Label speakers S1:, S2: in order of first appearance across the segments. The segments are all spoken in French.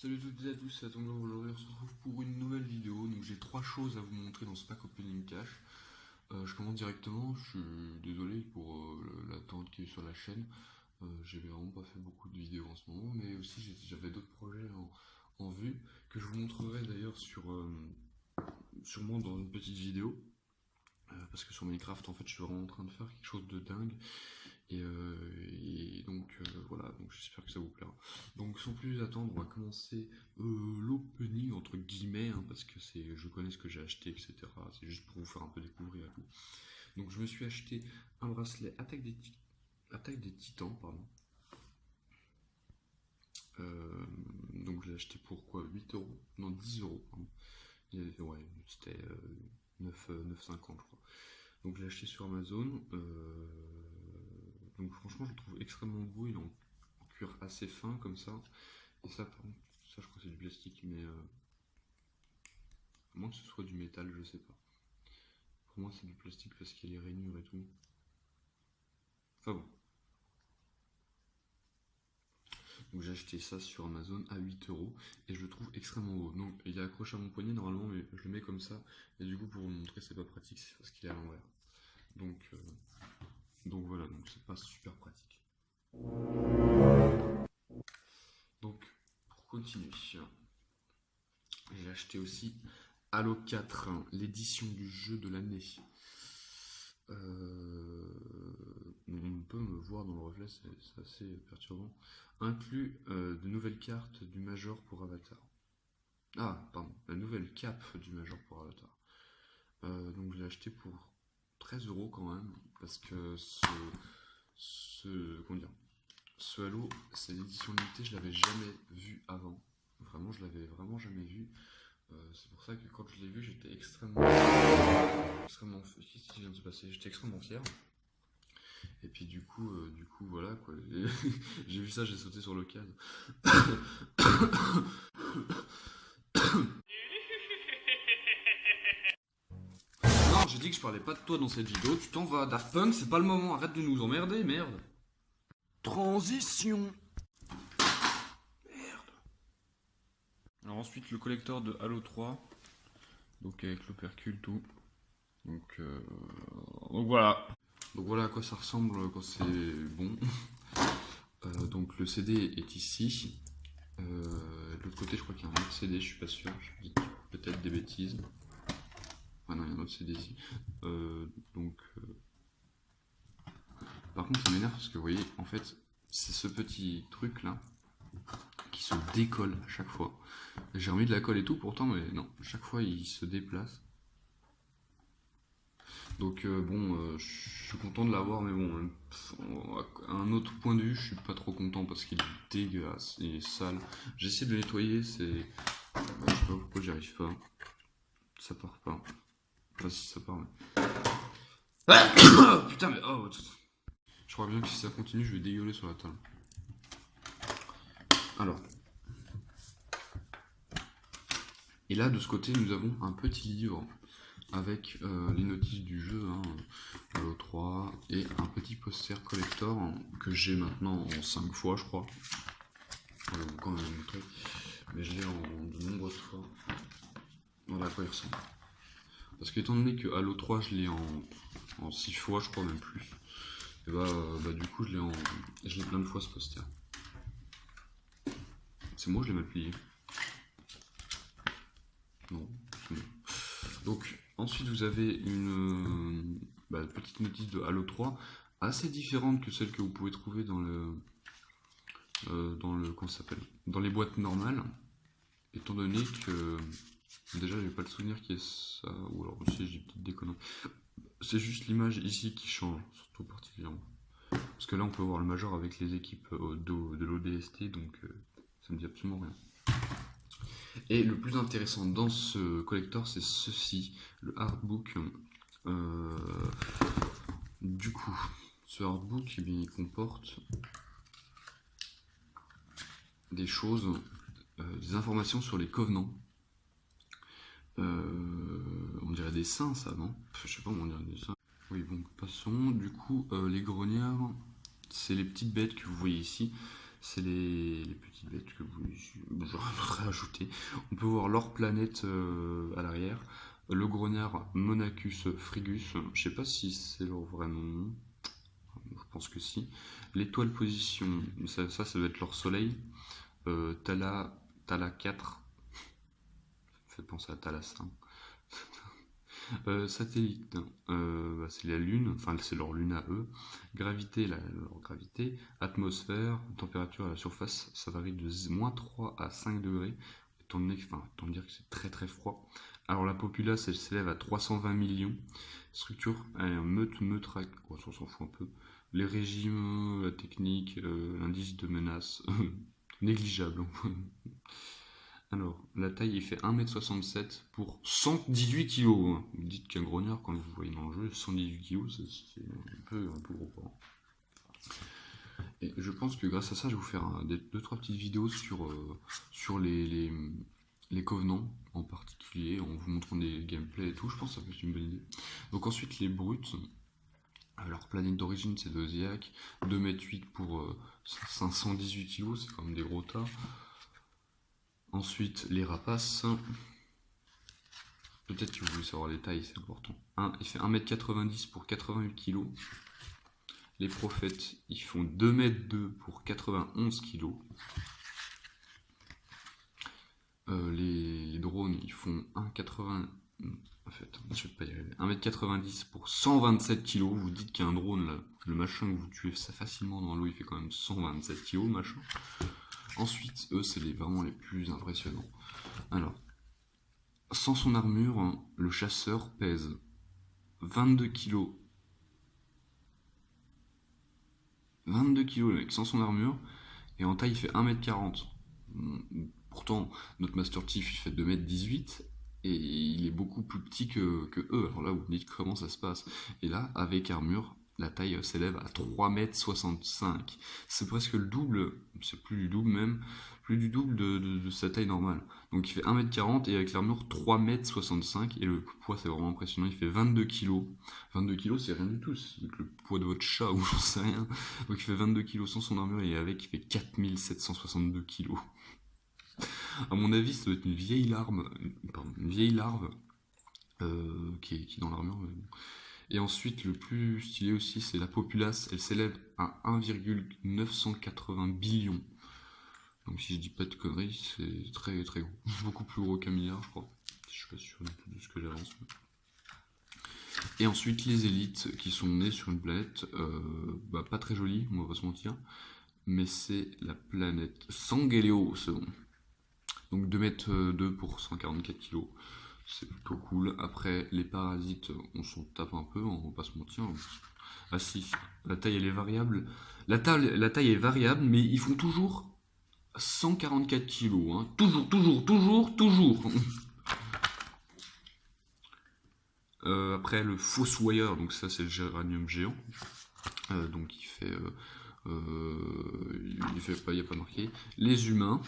S1: Salut à toutes et à tous, c'est Attention, aujourd'hui on se retrouve pour une nouvelle vidéo. Donc j'ai trois choses à vous montrer dans ce pack opening cash. Je commence directement, je suis désolé pour l'attente qui est sur la chaîne. J'ai vraiment pas fait beaucoup de vidéos en ce moment, mais aussi j'avais d'autres projets en vue que je vous montrerai d'ailleurs sûrement dans une petite vidéo. Parce que sur Minecraft en fait je suis vraiment en train de faire quelque chose de dingue. Et donc voilà, donc j'espère que ça vous plaira. Donc sans plus attendre, on va commencer l'opening entre guillemets, hein, parce que je connais ce que j'ai acheté, etc. C'est juste pour vous faire un peu découvrir et tout. Donc je me suis acheté un bracelet Attaque des Titans, pardon. Donc je l'ai acheté pour quoi, 8 euros? Non, 10 euros, pardon. Ouais, c'était 9,50 je crois. Donc je l'ai acheté sur Amazon. Donc franchement je le trouve extrêmement beau, il est en cuir assez fin comme ça. Et ça par contre, ça je crois que c'est du plastique, mais à moins que ce soit du métal, je sais pas. Pour moi c'est du plastique parce qu'il y a les rainures et tout. Enfin bon. Donc j'ai acheté ça sur Amazon à 8 euros et je le trouve extrêmement beau. Donc il est accroché à mon poignet normalement, mais je le mets comme ça. Et du coup pour vous montrer c'est pas pratique, c'est parce qu'il est à l'envers. Donc voilà, donc c'est pas super pratique. Donc pour continuer, j'ai acheté aussi Halo 4, l'édition du jeu de l'année. On peut me voir dans le reflet, c'est assez perturbant. Inclut de nouvelles cartes du Major pour Avatar. Ah, pardon, la nouvelle cape du Major pour Avatar. Donc je l'ai acheté pour 13 euros quand même, parce que comment dire, ce Halo, c'est l'édition limitée, je l'avais jamais vu avant. Vraiment, je l'avais vraiment jamais vu. C'est pour ça que quand je l'ai vu, j'étais extrêmement qu'est-ce qui vient de se passer? J'étais extrêmement fier. Et puis du coup voilà quoi. J'ai vu ça, j'ai sauté sur l'occasion. Non, j'ai dit que je parlais pas de toi dans cette vidéo. Tu t'en vas, Daft Punk, c'est pas le moment. Arrête de nous emmerder, merde. Transition. Merde. Alors ensuite le collector de Halo 3. Donc avec l'opercule tout. Donc voilà. Donc voilà à quoi ça ressemble quand c'est bon. Donc le CD est ici. De l'autre côté je crois qu'il y a un autre CD, je suis pas sûr. Je dis peut-être des bêtises. Ah non, il y a un autre CD ici. Par contre ça m'énerve parce que vous voyez, en fait, c'est ce petit truc là qui se décolle à chaque fois. J'ai remis de la colle et tout pourtant, mais non, à chaque fois il se déplace. Donc je suis content de l'avoir, mais bon, à un autre point de vue, je suis pas trop content parce qu'il est dégueulasse, il est sale. J'essaie de le nettoyer, je sais pas pourquoi j'y arrive pas. Ça part pas. Enfin si ça part, mais... Putain mais oh, je crois bien que si ça continue, je vais dégueuler sur la table. Alors. Et là, de ce côté, nous avons un petit livre avec les notices du jeu, hein, Halo 3, et un petit poster collector que j'ai maintenant en 5 fois, je crois. Je vais vous quand même montrer, mais je l'ai en de nombreuses fois. Voilà à quoi il ressemble. Parce qu'étant donné que Halo 3, je l'ai en 6 fois, je crois même plus, et bah du coup, je l'ai plein de fois ce poster. C'est moi, je l'ai mal plié. Non, c'est bon. Donc, ensuite, vous avez une petite notice de Halo 3, assez différente que celle que vous pouvez trouver dans comment ça s'appelle, dans les boîtes normales, étant donné que déjà j'ai pas le souvenir qu'il y ait ça, ou alors aussi j'ai peut-être des conneries. C'est juste l'image ici qui change, surtout particulièrement. Parce que là on peut voir le Major avec les équipes de l'ODST, donc ça me dit absolument rien. Et le plus intéressant dans ce collector, c'est ceci, le artbook. Du coup, ce artbook, eh bien, il comporte des choses, des informations sur les covenants. On dirait des saints, ça, non? Je sais pas, on dirait des saints. Oui, bon, passons. Du coup, les grognards, c'est les petites bêtes que vous voyez ici. c'est les petites bêtes que j'aurais ajouté. On peut voir leur planète à l'arrière. Le grognard Monachus frigus, je sais pas si c'est leur vrai nom, je pense que si. L'étoile position, ça doit être leur soleil. Thala 4, ça fait penser à Thalassin. Satellite, c'est la Lune, enfin c'est leur Lune à eux. Gravité, leur gravité. Atmosphère, température à la surface, ça varie de -3 à 5 degrés, étant donné dire que c'est très très froid. Alors la populace, elle s'élève à 320 millions. Structure, elle est un meute-meutraque, on s'en fout un peu. Les régimes, la technique, l'indice de menace, négligeable. Alors, la taille, il fait 1m67 pour 118 kg. Vous dites qu'un grognard, quand vous voyez dans le jeu, 118 kg, c'est un peu gros, quoi. Et je pense que grâce à ça, je vais vous faire 2-3 petites vidéos sur les Covenants en particulier, en vous montrant des gameplays et tout. Je pense que ça peut être une bonne idée. Donc ensuite, les brutes. Leur planète d'origine, c'est de Zéac. 2m8 pour 518 kg, c'est quand même des gros tas. Ensuite, les rapaces. Peut-être que vous voulez savoir les tailles, c'est important. Il fait 1m90 pour 88 kg. Les prophètes, ils font 2m2 pour 91 kg. Les drones, ils font 1,80. En fait, je vais pas y arriver. 1m90 pour 127 kg. Vous dites qu'un drone, là, le machin que vous tuez ça facilement dans l'eau, il fait quand même 127 kg, machin. Ensuite, eux, c'est vraiment les plus impressionnants. Alors, sans son armure, hein, le chasseur pèse 22 kg. 22 kg, le mec, sans son armure. Et en taille, il fait 1m40. Pourtant, notre Master Chief, il fait 2m18. Et il est beaucoup plus petit que eux. Alors là, vous me dites comment ça se passe. Et là, avec armure, la taille s'élève à 3m65. C'est presque le double, c'est plus du double même, plus du double de sa taille normale. Donc il fait 1m40 et avec l'armure 3m65. Et le poids, c'est vraiment impressionnant. Il fait 22 kg. 22 kg, c'est rien du tout. C'est le poids de votre chat ou j'en sais rien. Donc il fait 22 kg sans son armure et avec, il fait 4762 kg. À mon avis, ça doit être une vieille larve, qui est dans l'armure. Et ensuite, le plus stylé aussi, c'est la populace. Elle s'élève à 1,980 billions. Donc si je dis pas de conneries, c'est très très gros. Beaucoup plus gros qu'un milliard, je crois. Je suis pas sûr de ce que j'avance. Et ensuite, les élites qui sont nées sur une planète pas très jolie, on va pas se mentir. Mais c'est la planète Sangeléos. Donc 2m2 pour 144 kg, c'est plutôt cool. Après, les parasites, on s'en tape un peu, on va pas se mentir. Ah si, la taille elle est variable. La taille est variable, mais ils font toujours 144 kg. Hein. Toujours. Après, le Fossoyeur, donc ça c'est le géranium géant. Donc il fait pas, il n'y a pas marqué. Les humains.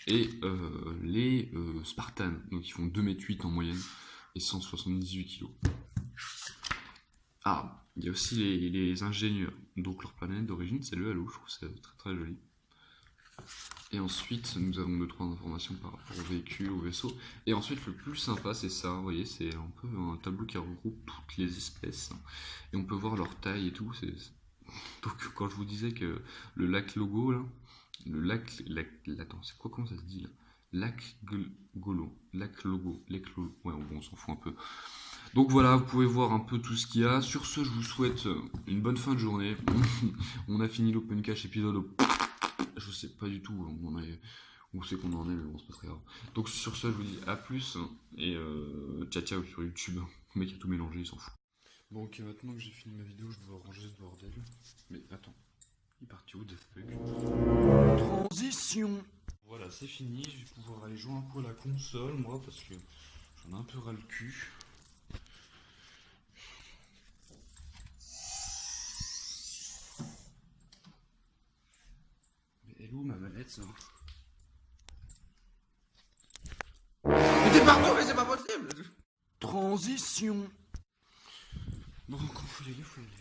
S1: Et les Spartans, donc ils font 2m8 en moyenne et 178 kg. Ah, il y a aussi les ingénieurs, donc leur planète d'origine c'est le Halo, je trouve que c'est très très joli. Et ensuite nous avons 2-3 informations par rapport au véhicule, au vaisseau. Et ensuite le plus sympa c'est ça, vous voyez, c'est un peu un tableau qui regroupe toutes les espèces. Et on peut voir leur taille et tout. Donc quand je vous disais que le lac logo là, attends, c'est quoi, comment ça se dit là? Lac Logo, ouais, bon, on s'en fout un peu. Donc voilà, vous pouvez voir un peu tout ce qu'il y a. Sur ce, je vous souhaite une bonne fin de journée. On a fini l'Open Cache épisode. Je sais pas du tout où c'est qu'on en est, mais bon, c'est pas très grave. Donc sur ce, je vous dis à plus et ciao sur YouTube. Le mec a tout mélangé, il s'en fout. Bon, ok, maintenant que j'ai fini ma vidéo, je dois ranger ce bordel. Mais attends. Il est parti où, Daft Punk? Transition. Voilà, c'est fini, je vais pouvoir aller jouer un peu à la console, moi, parce que j'en ai un peu ras le cul. Mais elle est où ma manette, ça? Mais t'es partout, mais c'est pas possible! Transition. Bon, quand faut y aller, faut y aller.